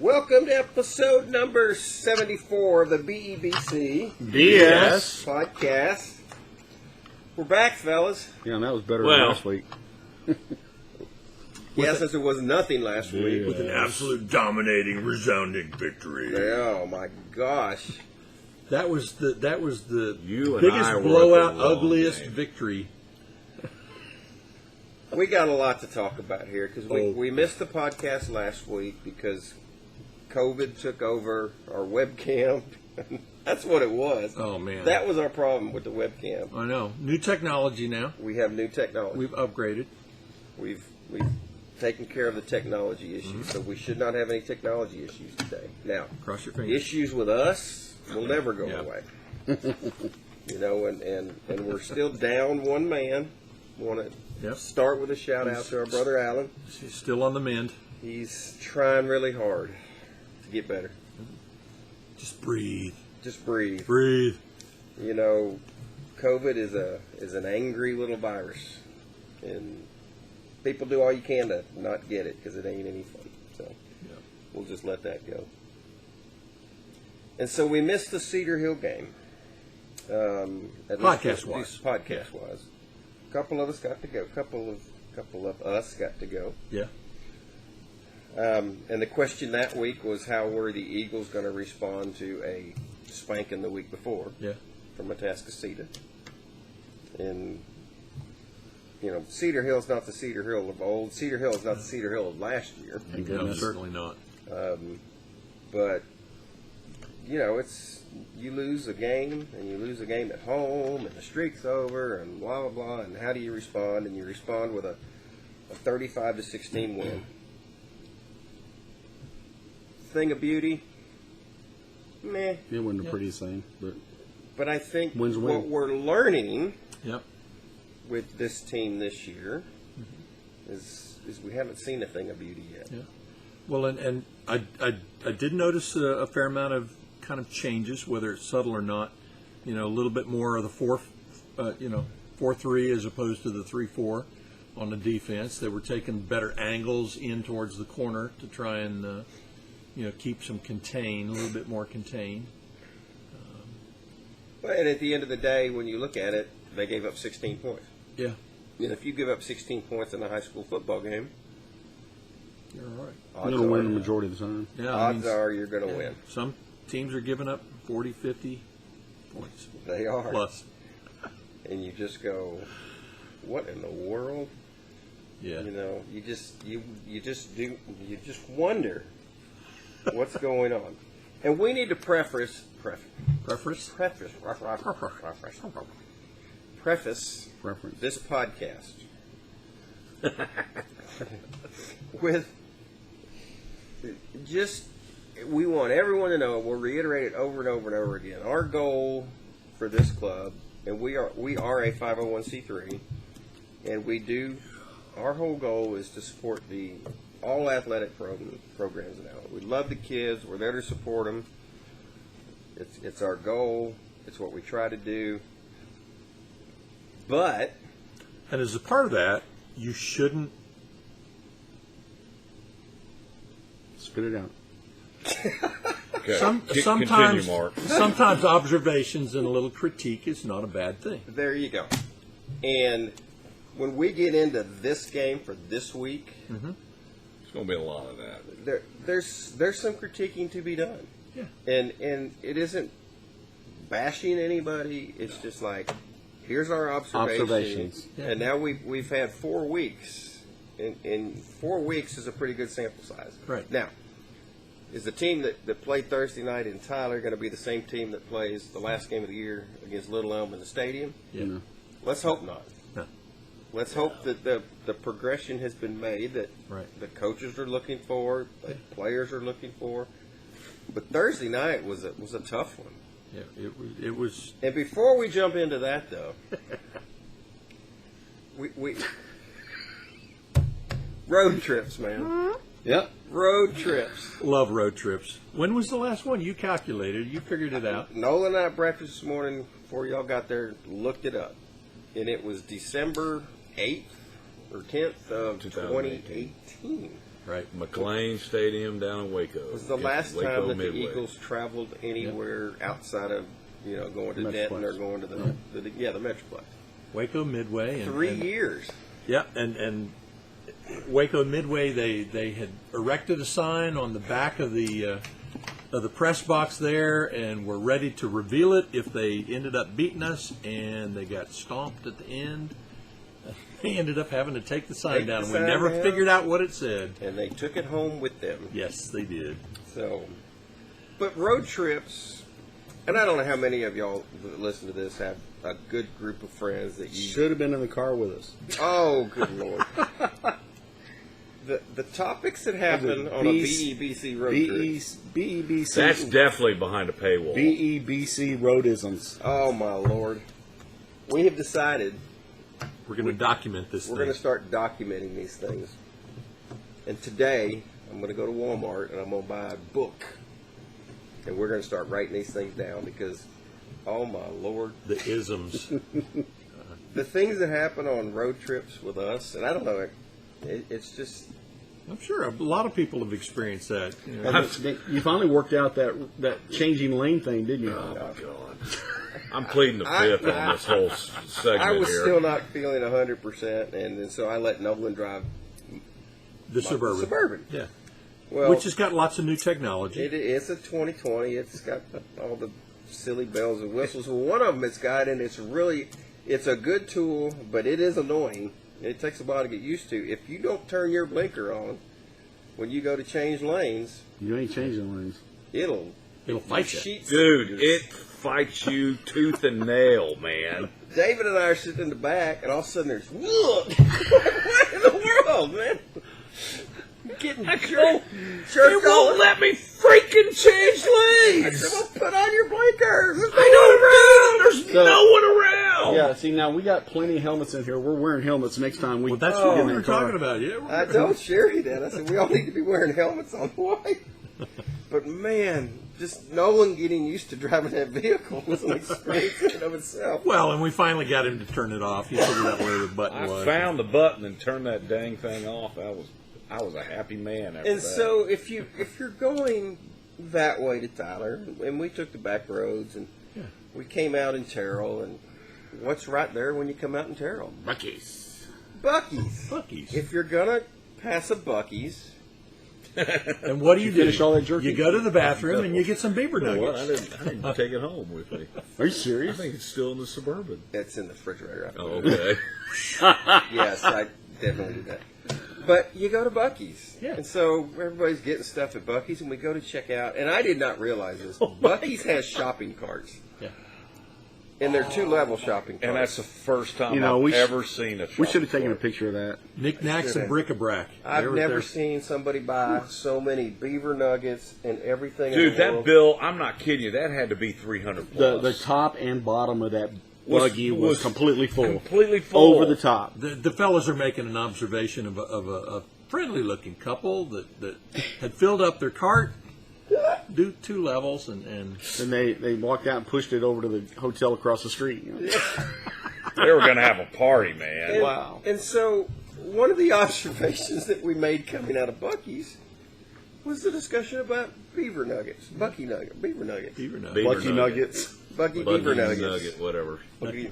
Welcome to episode number 74 of the BEBC BS Podcast. We're back, fellas. Yeah, and that was better than last week. Yeah, since it was nothing last week. with an absolute dominating, resounding victory. Oh my gosh. That was the You and biggest I were blowout, at the long ugliest game. victory. We got a lot to talk about here because we missed the podcast last week because COVID took over our webcam. That's what it was. Oh man, That was our problem with the webcam. I know. New technology now. We have new technology. We've upgraded. We've taken care of the technology issues, so we should not have any technology issues today. Now, Cross your fingers. issues with us will never go Yeah. away. You know, and we're still down one man. Want to Yep. start with a shout out to our brother Alan. She's still on the mend. He's trying really hard to get better. Just breathe. Just breathe. Breathe. You know, COVID is an angry little virus, and people do all you can to not get it because it ain't any fun. So we'll just let that go. And so we missed the Cedar Hill game. Podcast-wise. Podcast-wise. A couple of us got to go. Couple of us got to go. Yeah. And the question that week was, how were the Eagles going to respond to a spanking the week before Yeah. from Atascocita? And, you know, Cedar Hill's not the Cedar Hill of old. Cedar Hill is not the Cedar Hill of last year. No, certainly not. But, you know, you lose a game, and you lose a game at home, and the streak's over, and blah, blah, blah. And how do you respond? And you respond with a 35-16 win. Thing of beauty, meh. It wasn't the prettiest thing, But I think Wins a win. what we're learning Yep. with this team this year is we haven't seen a thing of beauty yet. Yeah. Well, and I did notice a fair amount of kind of changes, whether it's subtle or not. You know, a little bit more of the 4-3 as opposed to the 3-4 on the defense. They were taking better angles in towards the corner to try and keep some contained, a little bit more contained. And at the end of the day, when you look at it, they gave up 16 points. Yeah, And if you give up 16 points in a high school football game, you're all right. you're going to win the majority of the time. Yeah, odds are you're going to win. Some teams are giving up 40, 50 points They are. plus. And you just go, what in the world? Yeah. You know, you just wonder what's going on. And we need to preface Preference. this podcast with just, we want everyone to know, we'll reiterate it over and over and over again, our goal for this club, and we are a 501c3, and our whole goal is to support the all athletic programs now. We love the kids. We're there to support them. It's our goal. It's what we try to do. But, And as a part of that, you shouldn't. Spit it out. Okay. Sometimes, Continue, Mark. sometimes observations and a little critique is not a bad thing. there you go. And when we get into this game for this week, There's going to be a lot of that. there's some critiquing to be done. Yeah. And it isn't bashing anybody. It's just like, here's our observations. Yeah. And now we've had 4 weeks. And 4 weeks is a pretty good sample size. Right. Now, is the team that played Thursday night in Tyler going to be the same team that plays the last game of the year against Little Elm in the stadium? Yeah. No. Let's hope not. No. Let's hope that the progression has been made that Right. the coaches are looking for, that players are looking for. But Thursday night was a tough one. Yeah. It was. And before we jump into that, though, we road trips, man. Yep. Road trips. Love road trips. When was the last one? You calculated. You figured it out. Nolan and I had breakfast this morning before y'all got there, looked it up. And it was December 8th or 10th of 2018. Right. McLean Stadium down in Waco. It was the last Waco time that Midway. the Eagles traveled anywhere outside of, going to Metroplex. Denton or going to the Metroplex. Waco Midway. And, 3 and- years. Yeah, and Waco Midway, they had erected a sign on the back of the press box there, and were ready to reveal it if they ended up beating us, and they got stomped at the end. They ended up having to take the sign Take down, the and we sign never down. figured out what it said. And they took it home with them. Yes, they did. So, but road trips, and I don't know how many of y'all that listen to this have a good group of friends that you. Should have been in the car with us. Oh, good lord! The topics that happen on a BEBC road trip. BEBC. That's definitely behind a paywall. BEBC roadisms. Oh my lord! We have decided We're going to document this we're thing. going to start documenting these things. And today, I'm going to go to Walmart and I'm going to buy a book. And we're going to start writing these things down because, oh my lord, The isms. the things that happen on road trips with us, and I don't know, it's just, I'm sure a lot of people have experienced that. You know. And you finally worked out that changing lane thing, didn't you? Oh, my God. I'm pleading the fifth on this whole segment I was here. still not feeling 100%, and so I let Nolan drive The Suburban. Suburban. Yeah. Well, Which has got lots of new technology. it's a 2020. It's got all the silly bells and whistles. Well, one of them it's got, and it's a good tool, but it is annoying. It takes a while to get used to. If you don't turn your blinker on when you go to change lanes, You ain't changing lanes. it'll fight you. sheets- Dude, it fights you tooth and nail, man. David and I are sitting in the back, and all of a sudden there's what in the world, man? Getting jerked It won't let me freaking change I lanes. said, well, put on your blinkers. There's There's no one around. Yeah, see, now we got plenty of helmets in here. We're wearing helmets next time we Well, that's get what in we the were car. talking about. Yeah. I told Sherry that. I said, we all need to be wearing helmets on white. But man, just Nolan getting used to driving that vehicle was an experience in and of itself. Well, and we finally got him to turn it off. He figured out where the button I was. found the button and turned that dang thing off. I was a happy man after And that. so if you're going that way to Tyler, and we took the back roads, and we came out in Terrell, and what's right there when you come out in Terrell? Bucky's. Bucky's. Bucky's. If you're gonna pass a Bucky's, And what do you do? finish all that jerky? You go to the bathroom and you get some beaver You know what? nuggets. I didn't take it home with me. Are you I serious? think it's still in the Suburban. that's in the refrigerator. I Oh, put it. okay. Yes, I definitely did that. But you go to Bucky's. Yeah. And so everybody's getting stuff at Bucky's, and we go to check out. And I did not realize this. Bucky's has shopping carts. Yeah. And they're two-level shopping carts. And that's the first time we I've sh- ever seen a We should have shopping taken a cart. picture of that. Knickknacks Should and have. bric-a-brac. I've They were never there. seen somebody buy so many beaver nuggets and everything in Dude, the that world. bill, I'm not kidding you, that had to be 300 The plus. top and bottom of that Was- buggy was was completely full. completely full. Over the top. The fellas are making an observation of a friendly-looking couple that had filled up their cart, do 2 levels, and And they walked out and pushed it over to the hotel across the street. You know? They were going to have a party, man. And, Wow. And so one of the observations that we made coming out of Bucky's was the discussion about beaver nuggets, beaver nuggets, beaver nuggets, Bucky nuggets. Bucky Buggy beaver nuggets. nugget, whatever.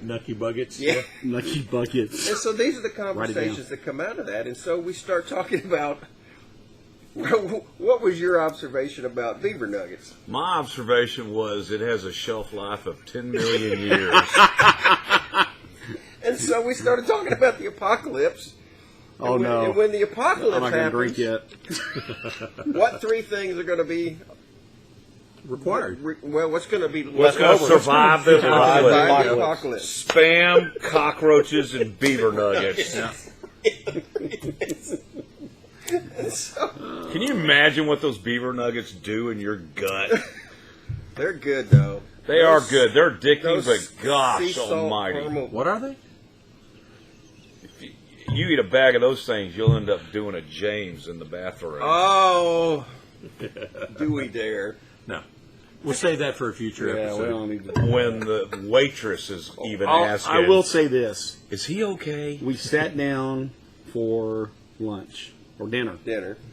nucky buggets. Yeah. Lucky buckets. And so these are the Write it down. conversations that come out of that. And so we start talking about what was your observation about beaver nuggets? My observation was it has a shelf life of 10 million years. And so we started talking about the apocalypse. Oh, and when, no. And when the apocalypse I'm not going to happens, drink yet. what 3 things are going to be Required. well? What's going to be What's left going to over? survive the Survive apocalypse? the apocalypse. Spam, cockroaches, and beaver nuggets. And so Can you imagine what those beaver nuggets do in your gut? they're good though. They are good. They're addicting, Those but gosh sea salt almighty. caramel- What are they? You eat a bag of those things, you'll end up doing a James in the bathroom. Oh, do we dare? No. We'll save that for a future Yeah, we episode. don't need to. When the waitress is even asking, I will say this. is he okay? We sat down for lunch, or dinner.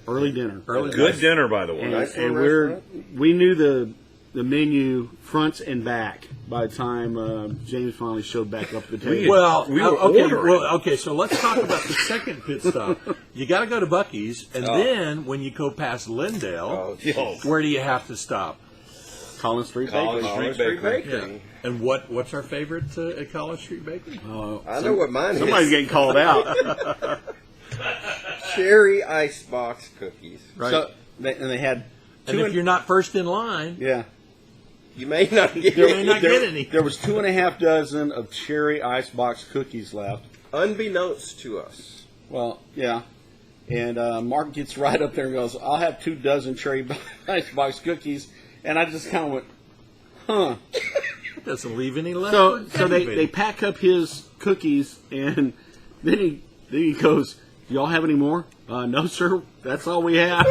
Early dinner. Good dinner, by the way. And, Nice little and we knew the menu fronts and back by the time James finally showed back up the table. Well, We were okay. ordering. Well, okay. So let's talk about the second pit stop. You got to go to Bucky's, and then when you go past Lindale, where do you have to stop? Collins Street Collins Bakery. Street Bakery. Yeah. And what's our favorite at College Street Bakery? I know what mine Somebody's is. getting called out. Cherry icebox cookies. Right. So, and they had and if you're not first in line, yeah. You may not get you may not get any. There was 2.5 dozen of cherry icebox cookies left. unbeknownst to us. Well, yeah. And Mark gets right up there and goes, "I'll have 2 dozen cherry icebox cookies." And I just kind of went, huh. Doesn't leave any left. So they pack up his cookies, and then he goes, "Do y'all have any more?" "No, sir. That's all we have."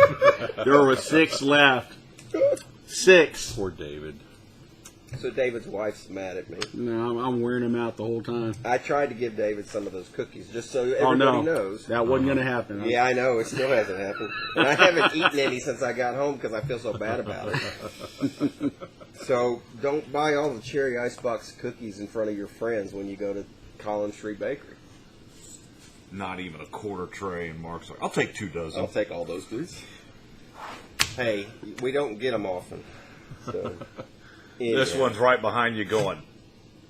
There were 6 left. 6. Poor David. So David's wife's mad at me. No, I'm wearing him out the whole time. I tried to give David some of those cookies just so Oh, everybody no. knows. That wasn't going to happen. Yeah, I know. It still hasn't happened. And I haven't eaten any since I got home because I feel so bad about it. So don't buy all the cherry icebox cookies in front of your friends when you go to Collins Street Bakery. Not even a quarter tray, and Mark's like, "I'll take 2 dozen." I'll take all those, please. Hey, we don't get them often. So, This anyway. one's right behind you going,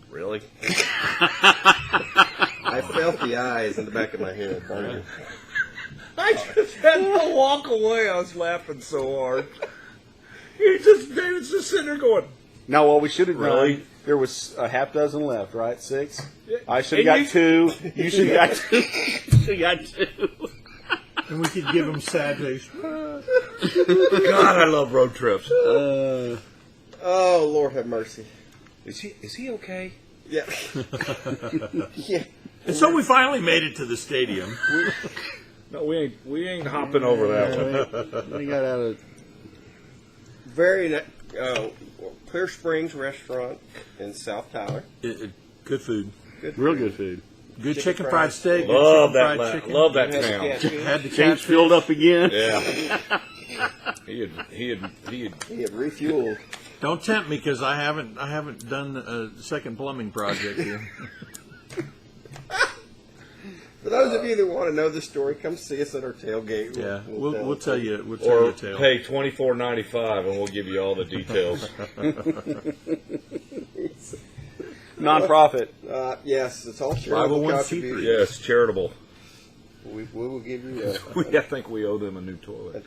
"Really?" I felt the eyes in the back of my head. I just had to walk away. I was laughing so hard. David's just sitting there going, Now, what we should have Really? done, there was a half dozen left, right? 6? Yeah. I should have And got 2. You should have got 2. You should have got 2. And we could give him sad face. "God, I love road trips." Oh, Lord have mercy. Is he okay? Yeah. Yeah. And so we finally made it to the stadium. No, we ain't hopping over that one. We got out of... Very Clear Springs Restaurant in South Tyler. Good food. Real good food. Good chicken fried steak. Love good that. chicken fried chicken. Love that Had the town. catfish. Had the James catfish. filled up again. Yeah. He had. He had refueled. Don't tempt me because I haven't done a second plumbing project here. For those of you that want to know the story, come see us at our tailgate. Yeah, we'll tell you. We'll tell Or you a tale. pay $24.95 and we'll give you all the details. Non-profit. Yes, it's all charitable 501c3. contributions. Yes, charitable. We will give you I think we owe them a new toilet.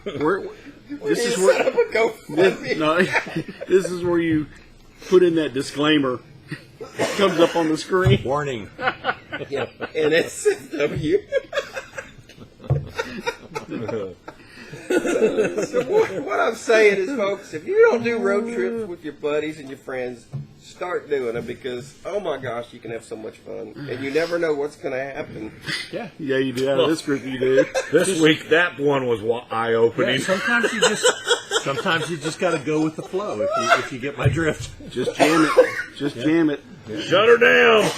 This is where... This is where you put in that disclaimer. It comes up on the screen. Warning. Yeah. NSW. So what I'm saying is, folks, if you don't do road trips with your buddies and your friends, start doing them because, oh my gosh, you can have so much fun. And you never know what's going to happen. Yeah. Yeah, you do. Out of this group, you do. This week, that one was Yeah, eye-opening. sometimes you just got to go with the flow. If you get my drift. Just jam it. Just jam it. Shut her down.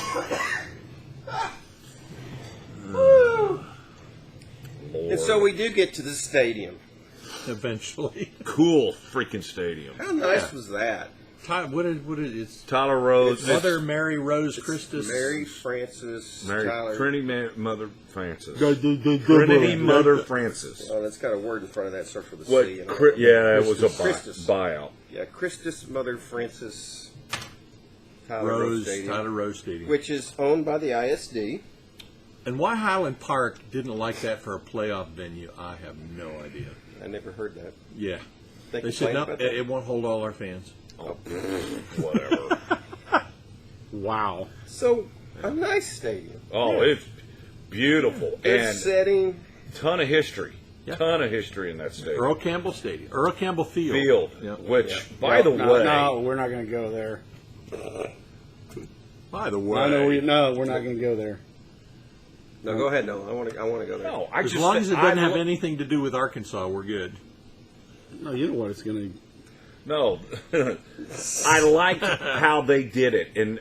And so we do get to the stadium. Eventually. Cool freaking stadium. How nice was that? What is it's Tyler Rose. Mother Mary Rose Christus. Mary Frances Mary Tyler. Trinity Mother Francis. Trinity Trinity Mother Francis. Oh, that's got a word in front of that starts with a What? C. Yeah, it was a Christus. buyout. Yeah, Christus Mother Francis Tyler Rose Stadium, Tyler Rose Stadium. which is owned by the ISD. And why Highland Park didn't like that for a playoff venue, I have no idea. I never heard that. Yeah. They They said, complained no, about that? it won't hold all our fans. Whatever. Wow. So, a nice stadium. Oh, it's beautiful. Good And setting. ton of history. Yeah. Ton of history in that stadium. Earl Campbell Stadium. Earl Campbell Field. Field, Yeah. which, by the way, No, we're not going to go there. By the way. We're not going to go there. No, go ahead. No, I want to go there. no, I As just long as it doesn't have I- anything to do with Arkansas, we're good. No, you know what it's going to... No, I liked how they did it, and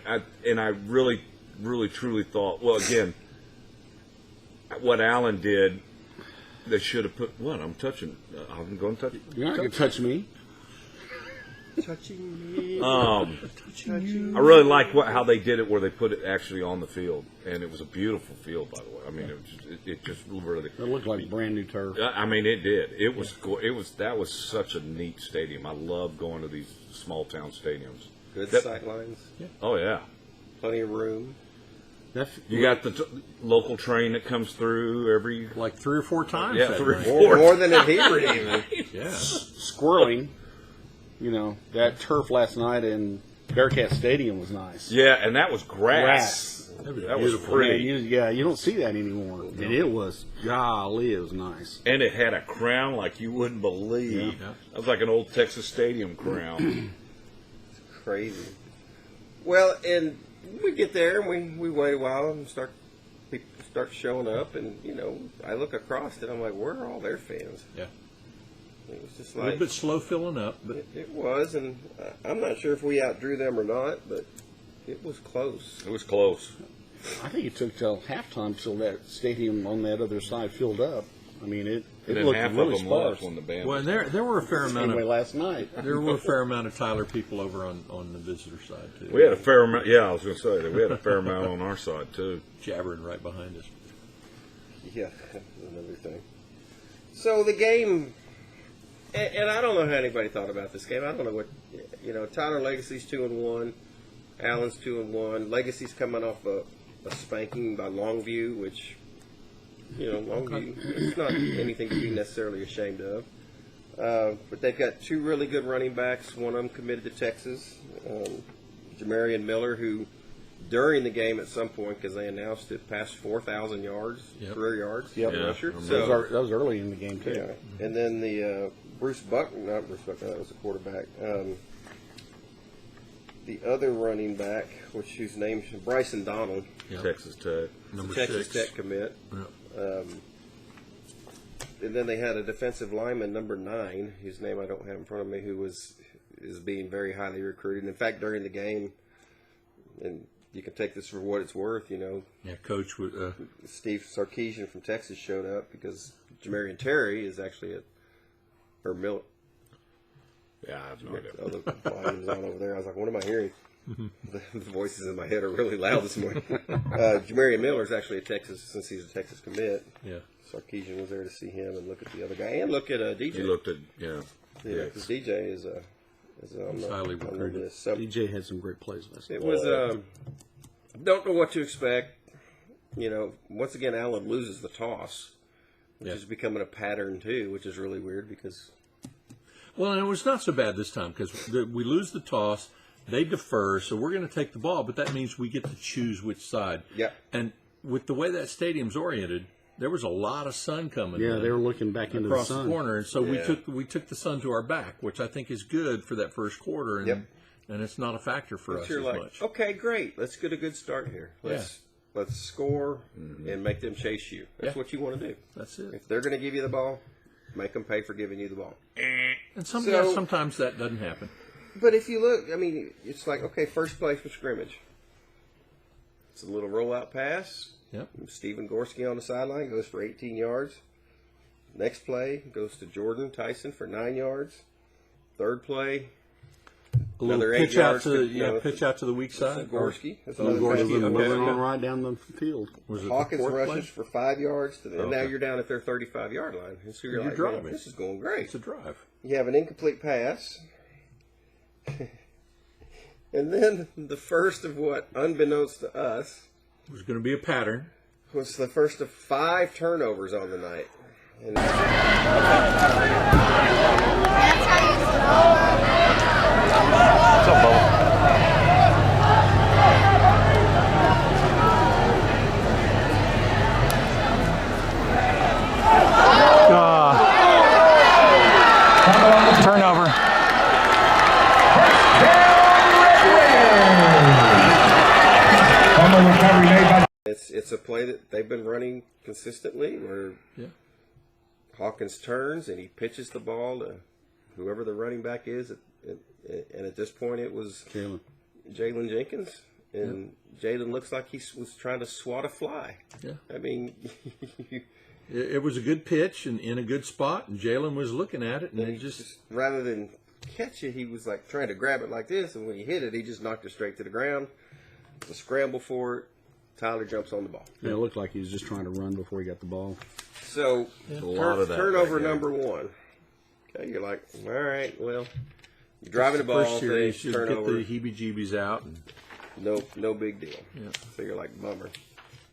I really, really, truly thought. Well, again, what Alan did, they should have put. What I'm touching. I'm going to touch. You're not going to touch me. Touching me. I really like how they did it, where they put it actually on the field, and it was a beautiful field, by the way. I mean, it just really. It looked like brand new turf. I mean, it did. It was that was such a neat stadium. I love going to these small town stadiums. Good sight lines. Yeah. Oh yeah, Plenty of room. you got the local train that comes through every. Like 3 or 4 times. Yeah, that 3 or night. 4. More than at Hebert even. Yeah. Squirreling, that turf last night in Bearcat Stadium was nice. Yeah, and that was grass. That was pretty. You don't see that anymore. No. And it was, golly, it was nice. And it had a crown like you wouldn't believe. Yeah. That was like an old Texas Stadium crown. Crazy. Well, and we get there and we wait a while and people start showing up, and I look across and I'm like, where are all their fans? Yeah. It was just A little like bit slow filling up, but it was, and I'm not sure if we outdrew them or not, but it was close. It was close. I think it took till halftime till that stadium on that other side filled up. I mean, it And then looked half really of them left sparse. when the band. well, and there were a fair amount Anyway, of last night. there were a fair amount of Tyler people over on the visitor side too. We had a fair amount. Yeah, I was going to say that we had a fair amount on our side too. jabbering right behind us. Yeah, another thing. So the game, and I don't know how anybody thought about this game. I don't know what Tyler Legacy's 2-1, Allen's 2-1. Legacy's coming off a spanking by Longview, which Longview, it's not anything to be necessarily ashamed of. But they've got 2 really good running backs. One of them committed to Texas, Jamarian Miller, who during the game at some point, because they announced it, passed 4,000 yards, career yards. Yep. Rusher. Yeah, So That was early in the game, too. yeah, and then the Bruce Buckner, not Bruce Buckner, that was the quarterback. The other running back, whose name is Bryson Donald, Yeah. Texas Tech. Number Texas 6. Tech commit. Yeah. And then they had a defensive lineman, number 9, whose name I don't have in front of me, who is being very highly recruited. In fact, during the game, and you can take this for what it's worth, Yeah, coach would. Steve Sarkeesian from Texas showed up because Jamarian Terry is actually Yeah, I have no idea. other volumes on over there. I was like, what am I hearing? The voices in my head are really loud this morning. Jamarian Miller is actually since he's a Texas commit. Yeah. Sarkeesian was there to see him and look at the other guy and look at DJ. He looked at because DJ is highly recruited. this. So DJ had some great plays last night. it was don't know what to expect. Once again, Allen loses the toss, which is becoming a pattern too, which is really weird because. Well, and it was not so bad this time because we lose the toss, they defer, so we're going to take the ball, but that means we get to choose which side. Yeah. And with the way that stadium's oriented, there was a lot of sun coming. Yeah, in they were looking back into across the sun. the corner, and so Yeah. we took the sun to our back, which I think is good for that first quarter, and and it's not a factor for us You're as like, much. okay, great. Let's get a good start here. Let's score and make them chase you. That's what you want to do. That's it. If they're going to give you the ball, make them pay for giving you the ball. And So- sometimes that doesn't happen. But if you look, I mean, it's like, okay, first play for scrimmage. It's a little rollout pass. Yep. Stephen Gorski on the sideline goes for 18 yards. Next play goes to Jordan Tyson for 9 yards. Third play, A little Another 8 pitch out yards to to- pitch out to the weak side. Gorski. That's Those another guys pass. were okay. moving on right down the field. Was it Hawkins the fourth rushes play? for 5 yards, and now Okay. you're down at their 35-yard line. And so you're You're like, driving. man, this is going great. It's a drive. You have an incomplete pass. And then the first of what, unbeknownst to us, It was going to be a pattern. was the first of 5 turnovers on the night. And Turnover. it's a play that they've been running consistently where Yeah. Hawkins turns and he pitches the ball to whoever the running back is and at this point it was Jalen. Jalen Jenkins, and Jalen looks like he was trying to swat a fly. Yeah. I mean, It was a good pitch and in a good spot, and Jalen was looking at it, and he just rather than catch it, he was like trying to grab it like this, and when he hit it, he just knocked it straight to the ground. The scramble for it. Tyler jumps on the ball. Yeah, it looked like he was just trying to run before he got the ball. So A lot of that turnover right there. number one. Okay, you're like, all right, well, you're driving the first ball, series, thing, should get turnover, the heebie-jeebies out. And, no big deal. Yeah. So you're like, bummer.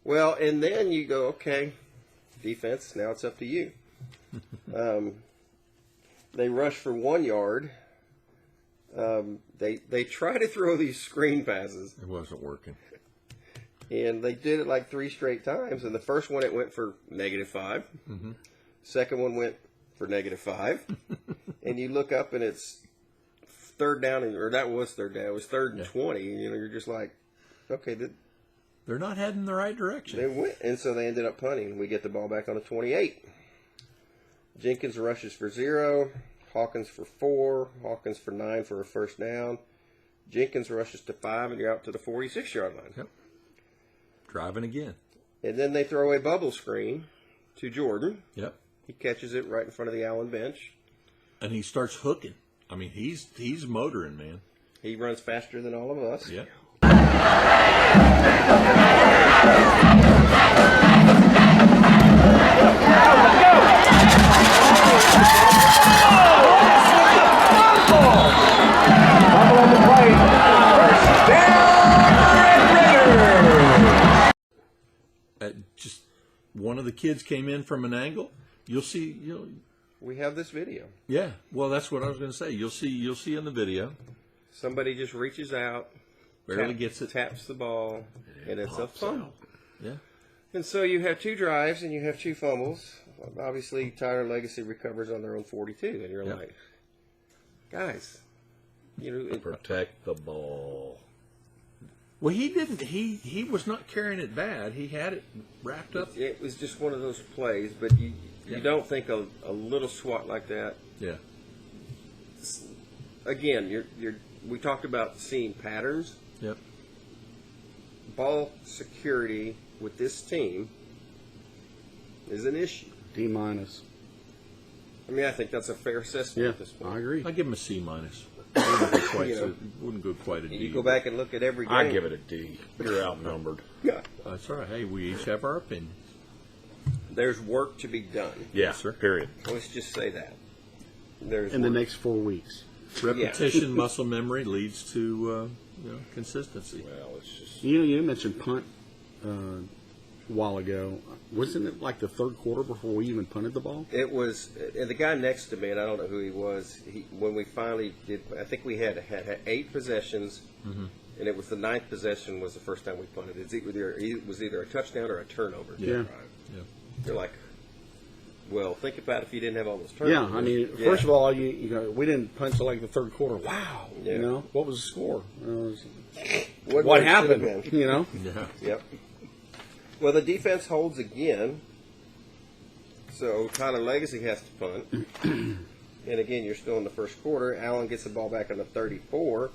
Well, and then you go, okay, defense, now it's up to you. They rush for 1 yard. They try to throw these screen passes, it wasn't working. and they did it like 3 straight times. And the first one, it went for -5. Second one went for -5. And you look up, and it's third down, or that was third down. It was third and 20. And, you're just like, okay, They're not heading in the right direction. they went. And so they ended up punting. We get the ball back on the 28. Jenkins rushes for 0. Hawkins for 4. Hawkins for 9 for a first down. Jenkins rushes to 5, and you're out to the 46-yard line. Yep. Driving again. And then they throw a bubble screen to Jordan. Yep. He catches it right in front of the Allen bench. And he starts hooking. I mean, he's motoring, man. He runs faster than all of us. Yeah. Just one of the kids came in from an angle. You'll see. We have this video. Yeah. Well, that's what I was going to say. You'll see in the video. Somebody just reaches out, Barely gets it. taps the ball, and it's a fumble. Yeah. And so you have 2 drives and you have 2 fumbles. Obviously, Tyler Legacy recovers on their own 42, and you're Yep. like, guys, Protect the ball. Well, he didn't. He was not carrying it bad. He had it wrapped up. it was just one of those plays, but you Yeah. don't think a little swat like that. Yeah. Again, we talked about seeing patterns. Yep. Ball security with this team is an issue. D-. I mean, I think that's a fair assessment Yeah, at this point. I agree. I give him a C minus. Wouldn't go quite, You know. wouldn't go quite a D. You go back and look at every game. I give it a D. You're outnumbered. Yeah. That's all right. Hey, we each have our opinion. There's work to be done. Yeah, sir. period. Let's just say that. There's In the work. next 4 weeks. Repetition, muscle memory leads to consistency. Well, it's just You mentioned punt a while ago. Wasn't it like the third quarter before we even punted the ball? It was, and the guy next to me, and I don't know who he was. When we finally did, I think we had 8 possessions, and it was the 9th possession was the first time we punted. It was either a touchdown or a turnover. Yeah. Right. Yeah. You're like, well, think about if you didn't have all those Yeah, turnovers. I mean, Yeah. first of all, you know, we didn't punch till like the third quarter. Wow, Yeah. you know, what was the score? What What should have happened? been. You know, Yeah. Yep. Well, the defense holds again, so Tyler Legacy has to punt. And again, you're still in the first quarter. Allen gets the ball back on the 34.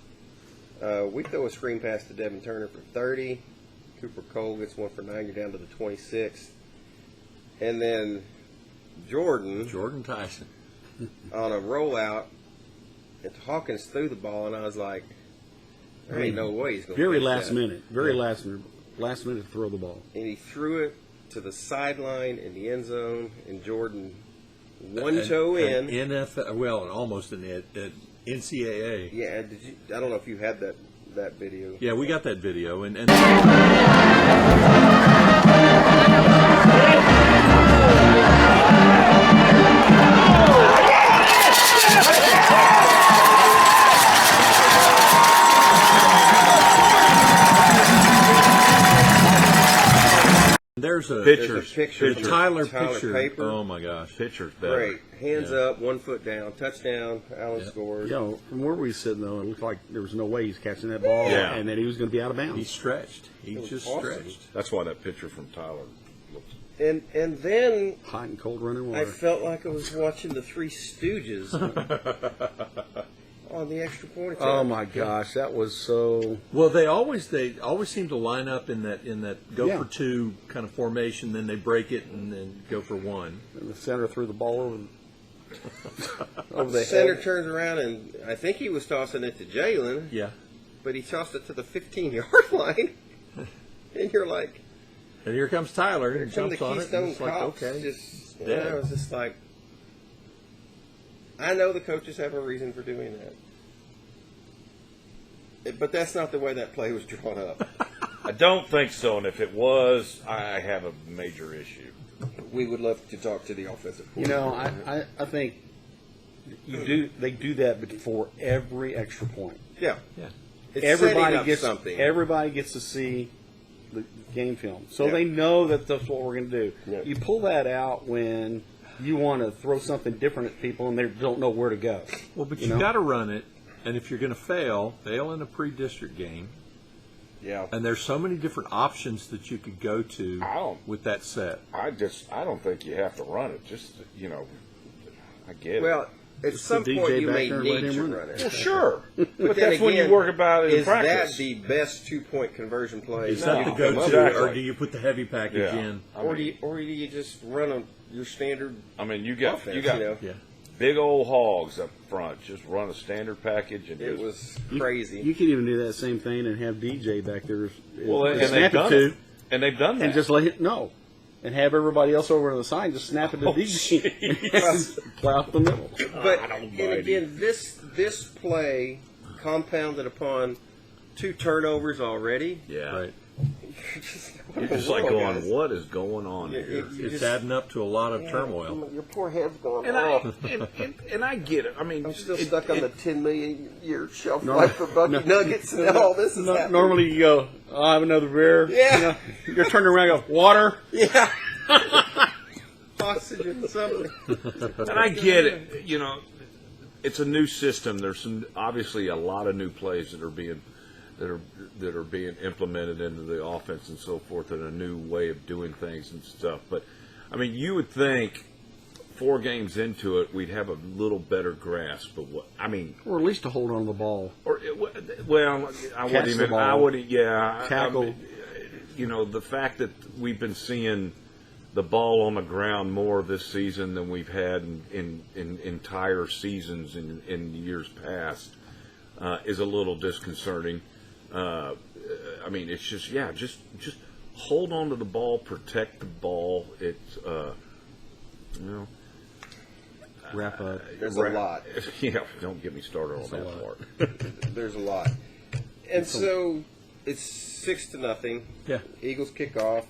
We throw a screen pass to Devin Turner for 30. Cooper Cole gets one for 9. You're down to the 26. And then Jordan Tyson. on a rollout, and Hawkins threw the ball, and I was like, there ain't no way he's going to very last minute, last minute to throw the ball. And he threw it to the sideline in the end zone, and Jordan one toe in. NFL, well, and almost an NCAA. Yeah, I don't know if you had that video. Yeah, we got that video, and there's a picture. Tyler Tyler picture. Paper. Oh my gosh, pitcher's better. Great. Hands Yeah. up, 1 foot down, touchdown. Allen Yeah. scores. You know, from where we were sitting though, it looked like there was no way he's catching that ball, Yeah. and that he was going to be out of he bounds. stretched. He was just awesome. stretched. That's why that picture from Tyler looks. And then Hot and cold running I water. felt like I was watching the Three Stooges. on the extra point attempt. Oh my gosh, that was so. Well, they always seem to line up in that go Yeah. for two kind of formation. Then they break it and then go for one. And the center threw the ball over the Center head. turns around, and I think he was tossing it to Jalen, Yeah. but he tossed it to the 15-yard line. And you're like, And here comes Tyler and from the jumps on it. Keystone And it's like, Cops, okay. just, dead. I was just like, I know the coaches have a reason for doing that. But that's not the way that play was drawn up. I don't think so, and if it was, I have a major issue. We would love to talk to the offensive You coordinator. know, I think they do that before every extra point. Yeah. Yeah. It's Everybody setting up gets something. Everybody gets to see the game film, so Yeah. they know that that's what we're going to do. Yeah. You pull that out when you want to throw something different at people and they don't know where to go. Well, but You you know? got to run it. And if you're going to fail in a pre-district game. Yeah. And there's so many different options that you could go to I don't- with that set. I don't think you have to run it. Just, I get it. Well, at Just some the point DJ you back may there and let need him to run run it. it. Well, sure. But then that's when you again, work about it in is practice. that the best 2-point conversion play? Is you that can the come up go-to, with? or do you put the heavy package Yeah. in? I Or mean, do you just run your standard I mean, you got offense? you got Yeah. big old hogs up front. Just run a standard package and It just, was You- crazy. You can even do that same thing and have DJ back there. well, and snap they've it done to, it. And they've done that. and just let it no, and have everybody else over on the side just snap it to DJ and plow up the middle. But don't and mind again, this play compounded upon 2 turnovers already. yeah. Right. You're just like going, what is going on here? It's adding up to a lot of turmoil. Your poor head's going And off. and I get it. I mean, I'm still it- stuck on it- the 10 million year shelf No, life for Bucky no. Nuggets, and all this is happening. Normally you go, I'll have another beer. Yeah. You know, you're turning around and go, water. Yeah. Oxygen, something. And I get it. It's a new system. There's obviously a lot of new plays that are being implemented into the offense and so forth, and a new way of doing things and stuff. But I mean, you would think 4 games into it, we'd have a little better grasp of what I mean. Or at least to hold on to the ball. Or well, I Catch wouldn't the even. ball. I would. Yeah. Tackle. The fact that we've been seeing the ball on the ground more this season than we've had in entire seasons in years past is a little disconcerting. I mean, it's just just hold on to the ball, protect the ball. It's Wrap up. There's a lot. Yeah, don't get me started on that lot. part. There's a lot. And so it's 6-0. Yeah. Eagles kick off.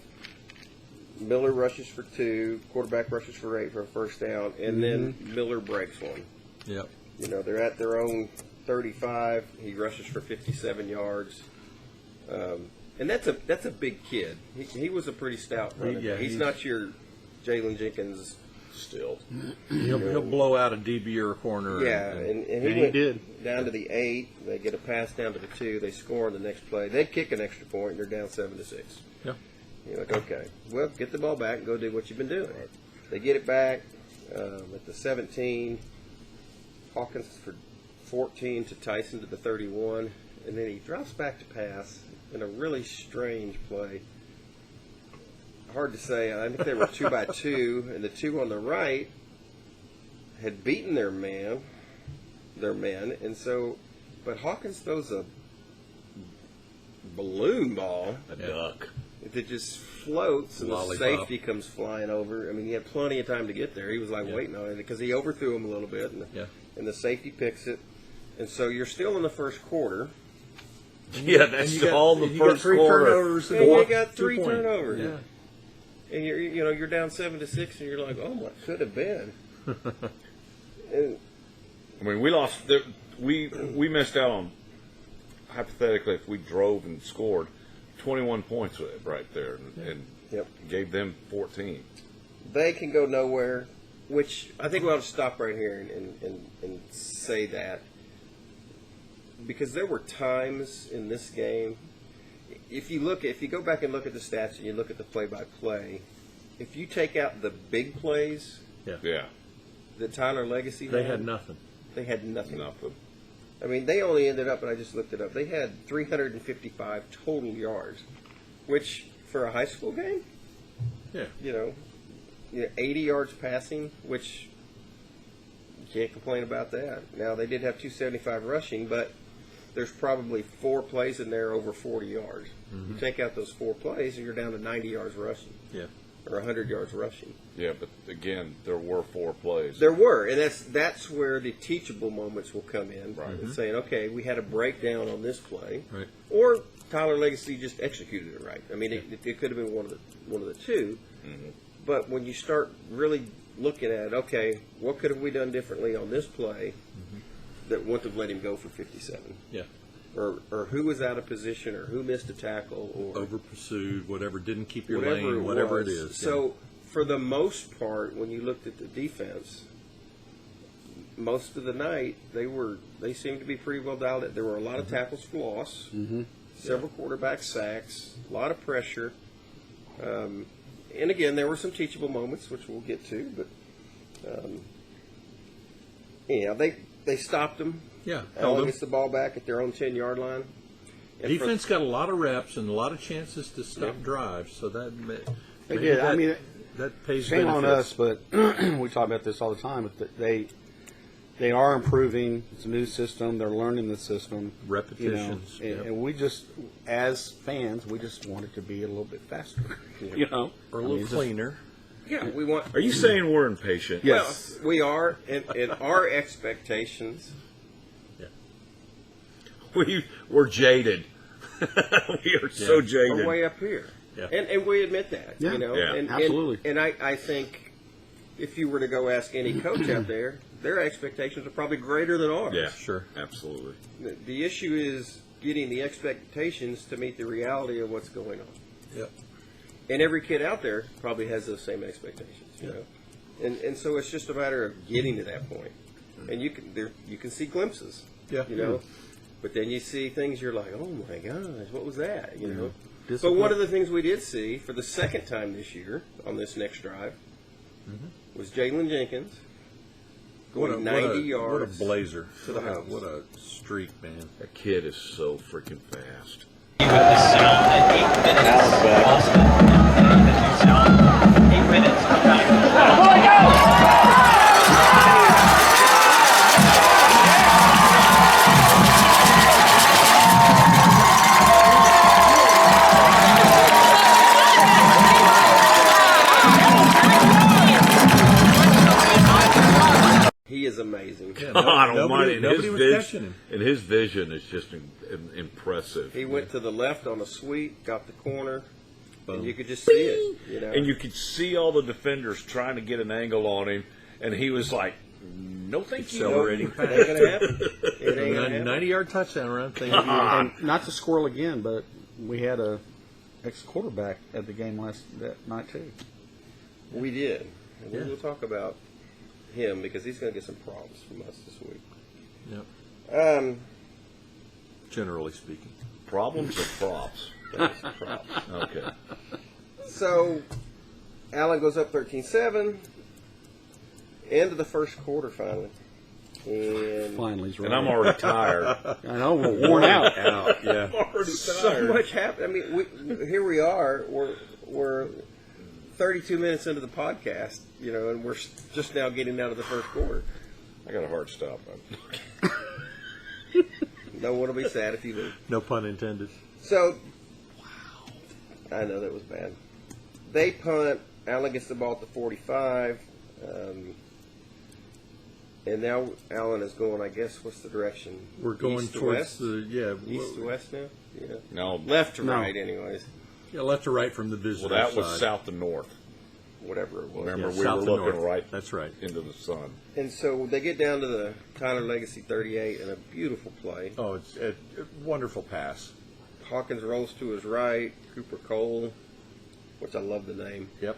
Miller rushes for 2. Quarterback rushes for 8 for a first down. And then Miller breaks one. Yep. They're at their own 35. He rushes for 57 yards. And that's a big kid. He was a pretty stout runner. Yeah, he's not your Jalen Jenkins. Still, He'll blow out a DB or a corner. Yeah, and and he went did. down to the 8. They get a pass down to the 2. They score on the next play. They kick an extra point, and they're down 7-6. Yeah. You're like, okay, well, get the ball back and go do what you've been doing. They get it back at the 17. Hawkins for 14 to Tyson to the 31, and then he drops back to pass in a really strange play. Hard to say. I think they were 2 by 2, and the 2 on the right had beaten their men, and so, but Hawkins throws a balloon ball a duck. that just floats, and Lollipop. the safety comes flying over. I mean, he had plenty of time to get there. He was like waiting on it because he overthrew him a little bit, and the safety picks it, and so you're still in the first quarter. Yeah, that's you got- all the you got first 3 quarter. turnovers And you got 2 3 points. turnovers. Yeah. And you're down 7-6, and you're like, oh, what could have been? And I mean, we lost. We missed out on, hypothetically, if we drove and scored 21 points with it right there, and Yep. gave them 14. they can go nowhere, which I think we'll have to stop right here and say that. Because there were times in this game, if you go back and look at the stats and you look at the play-by-play, if you take out the big plays Yeah, that Tyler Legacy They had nothing. they had nothing. nothing. I mean, they only ended up, and I just looked it up, they had 355 total yards, which for a high school game, Yeah. 80 yards passing, which you can't complain about that. Now, they did have 275 rushing, but there's probably 4 plays in there over 40 yards. You take out those 4 plays, and you're down to 90 yards rushing, Yeah. or 100 yards rushing. Yeah, but again, there were 4 plays. There were, and that's where the teachable moments will come in. Right. It's saying, okay, we had a breakdown on this play, Right. or Tyler Legacy just executed it right. I mean, it could have been one of the two. But when you start really looking at, okay, what could have we done differently on this play that wouldn't have let him go for 57? Yeah. Or who was out of position, or who missed a tackle, or Over pursued, whatever, didn't keep your whatever lane, whatever it was. is. So, for the most part, when you looked at the defense, most of the night they seemed to be pretty well dialed in. There were a lot of tackles for loss, several quarterback sacks, a lot of pressure, and again there were some teachable moments which we'll get to, but they stopped them. Yeah, held Allen them. gets the ball back at their own 10-yard line. And Defense got a lot of reps and a lot of chances to stop drives, so that They did. I mean, that pays shame on benefits. us, but we talk about this all the time. But they are improving. It's a new system. They're learning the system. Repetitions, and, yep. and we just, as fans, we just want it to be a little bit faster. Or a little cleaner. yeah, we want. Are you saying we're impatient? Yes. Well, we are, and our expectations. We're jaded. We are so jaded. Are way up here. Yeah. And we admit that, Yeah. Yeah, and, absolutely. And I think if you were to go ask any coach out there, their expectations are probably greater than ours. Yeah, Sure. absolutely. The issue is getting the expectations to meet the reality of what's going on. Yep. And every kid out there probably has those same expectations, you know. And so it's just a matter of getting to that point. And you can see glimpses, Yeah. you know. But then you see things you're like, oh my gosh, what was that? You know. But Discipline. one of the things we did see for the second time this year on this next drive was Jalen Jenkins going 90 yards. What a blazer. to the house. What a streak, man. That kid is so freaking fast. With the sound at 8 minutes. Austin. The new sound. 8 minutes. He is amazing. Yeah, I don't mind it. Nobody was catching him. And his vision is just impressive. He went to the left on a sweep, got the corner, Boom. and you could just see it. You know. And you could see all the defenders trying to get an angle on him, and he was like, "No, thank you." Accelerating It ain't gonna happen. It ain't gonna happen. 90-yard touchdown run. Thank you. And not to squirrel again, but we had a ex-quarterback at the game that night too. We did. And Yeah. we will talk about him because he's going to get some props from us this week. Yep. Generally speaking. Problems or props? That's the prop. Okay. So, Allen goes up 13-7. End of the first quarter finally. And Finally, he's right. And I'm already tired. I know, we're worn out. Yeah. Already so much happened. I mean, here we are. We're 32 minutes into the podcast, you know, and we're just now getting out of the first quarter. I got a hard stop. No one will be sad if you lose. No pun intended. So, I know that was bad. They punt. Allen gets the ball at the 45. And now Allen is going, I guess, what's the direction? We're going East to towards west? East to west now? Yeah. No, Left to No. right, anyways. Yeah, left to right from the visitor well, that was side. south to north. Whatever it was. Remember, Yeah, we south were to looking north. right That's right. into the sun. And so they get down to the Tyler Legacy 38 and a beautiful play. Oh, it's a wonderful pass. Hawkins rolls to his right. Cooper Cole, which I love the name. Yep.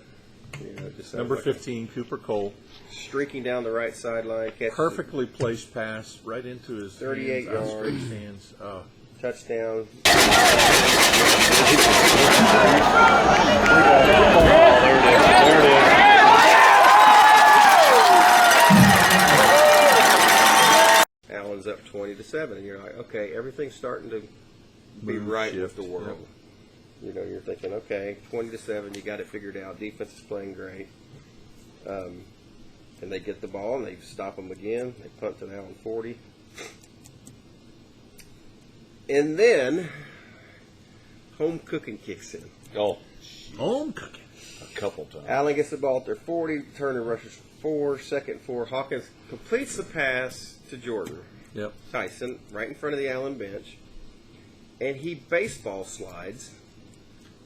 You know, just sounds Number like 15, Cooper Cole. streaking down the right sideline, catches Perfectly placed pass right into his 38 hands, outstretched yards. hands. Oh, a touchdown. Allen's up 20-7. 7, and you're like, okay, everything's starting to be Move, right shift, with the world. You know, you're thinking, okay, 20-7, you got it figured out. Defense is playing great. And they get the ball, and they stop them again. They punt to the Allen 40. And then home cooking kicks in. Oh, Home cooking. a couple times. Allen gets the ball at their 40. Turner rushes 4, second 4. Hawkins completes the pass to Jordan Yep. Tyson right in front of the Allen bench. And he baseball slides.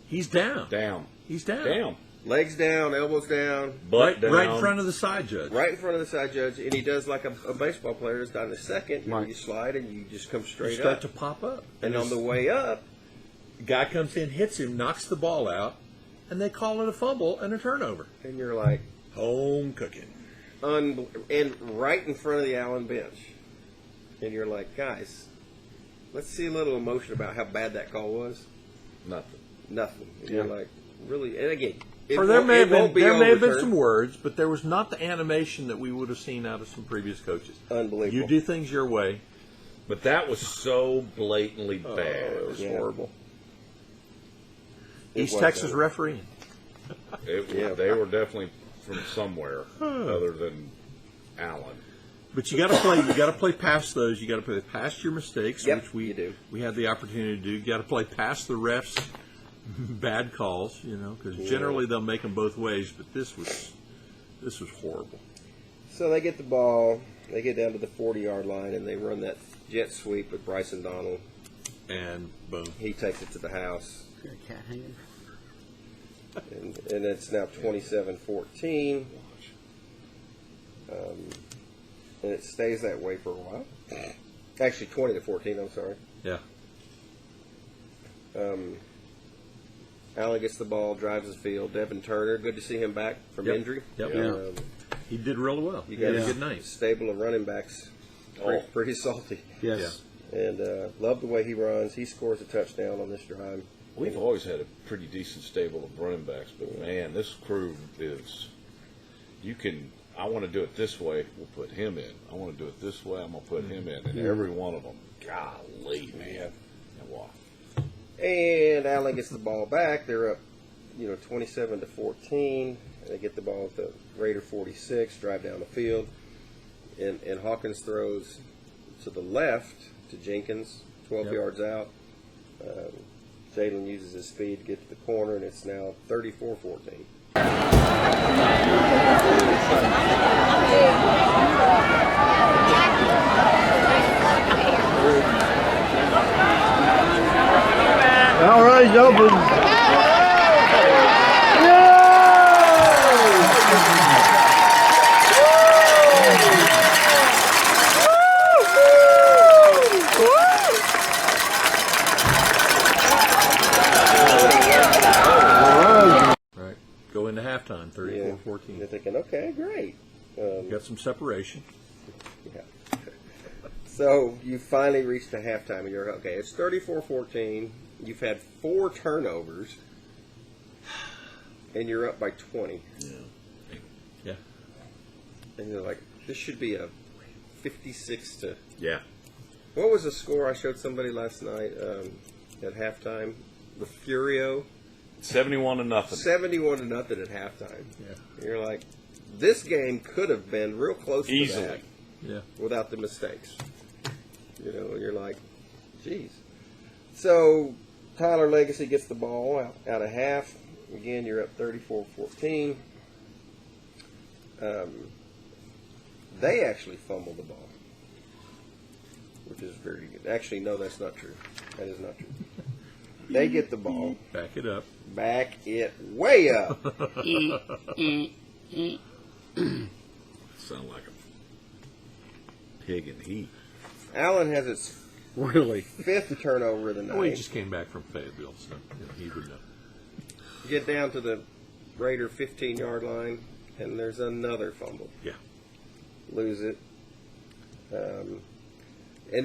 He's down. Down. He's down. Down. Legs down, elbows down. Butt down. Right in front of the side judge. Right in front of the side judge. And he does like a baseball player has done in a second. Right. You slide and you just come You straight start up. to pop up. And on the way up, guy comes in, hits him, knocks the ball out, and they call it a fumble and a turnover. and you're like, Home cooking. and right in front of the Allen bench. And you're like, guys, let's see a little emotion about how bad that call was. Nothing. Nothing. And you're like, really? And again, There may have been overturned. some words, but there was not the animation that we would have seen out of some previous coaches. Unbelievable. You do things your way. But that was so blatantly bad. It was Yeah. horrible. It East was Texas bad. refereeing. They were definitely from somewhere other than Allen. But you got to play. You got to play past those. You got to play past your mistakes, Yep, which we you do. We had the opportunity to do. You got to play past the refs' bad calls. You know, because generally they'll make them both ways. But this was horrible. So they get the ball. They get down to the 40-yard line, and they run that jet sweep with Bryson Donald. And boom. He takes it to the house. Got a cat hanging. And it's now 27-14. And it stays that way for a while. Actually, 20-14, I'm sorry. Yeah. Allen gets the ball, drives the field. Devin Turner, good to see him back from Yep. injury. Yep. Yeah. He did really well. You He had got a a good night. stable of running backs. Pretty salty. Yes. And love the way he runs. He scores a touchdown on this drive. We've always had a pretty decent stable of running backs, but man, this crew is. I want to do it this way. We'll put him in. I want to do it this way. I'm gonna put him in, and every one of them. Golly, man! And wow. And Allen gets the ball back. They're up, 27-14. They get the ball at the Raider 46, drive down the field. And Hawkins throws to the left to Jenkins, 12 yards out. Jalen uses his speed to get to the corner, and it's now 34-14. All right, he's open. Right. Go into halftime, 34-14. You're thinking, okay, great. Got some separation. Yeah. So you finally reached the halftime, and you're okay. It's 34-14. You've had 4 turnovers, and you're up by 20. Yeah. And you're like, this should be a 56 to. Yeah. What was the score I showed somebody last night at halftime? The Furio, 71-0. 71-0 at halftime. Yeah. And you're like, this game could have been real close Easily. to that Yeah. without the mistakes. And you're like, geez. So Tyler Legacy gets the ball out of half. Again, you're up 34-14. They actually fumbled the ball, which is very good. Actually, no, that's not true. That is not true. They get the ball, Back it up. back it way up. Sound like a pig in heat. Allen has its Really? 5th turnover of the night. Oh, he just came back from Fayetteville, so he would know. Get down to the Raider 15-yard line, and there's another fumble. Yeah. Lose it. And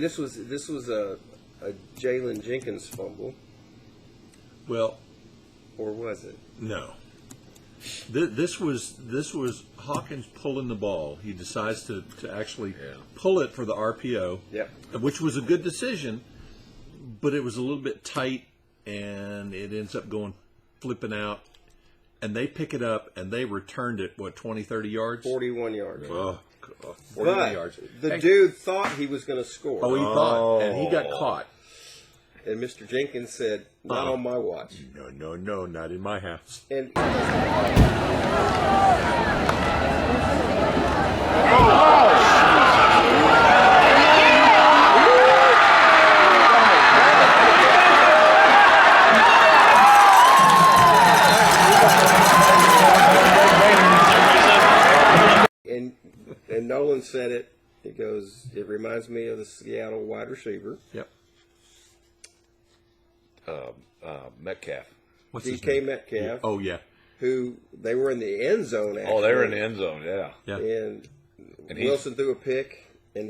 this was a Jalen Jenkins fumble, Well, or was it? no. This was Hawkins pulling the ball. He decides to actually pull it for the RPO, which was a good decision, but it was a little bit tight, and it ends up flipping out. And they pick it up, and they returned it, 20, 30 yards? 41 yards. Oh, God. 41 yards. The dude thought he was going to score. Oh, he thought, and he got caught. And Mr. Jenkins said, not on my watch. No, not in my house. And and Nolan said it. He goes, it reminds me of the Seattle wide receiver. Yep. Metcalf. What's his DK name? Metcalf. Oh, yeah. Who they were in the end zone. Actually. Oh, they were in the end zone. Yeah. And Wilson threw a pick, and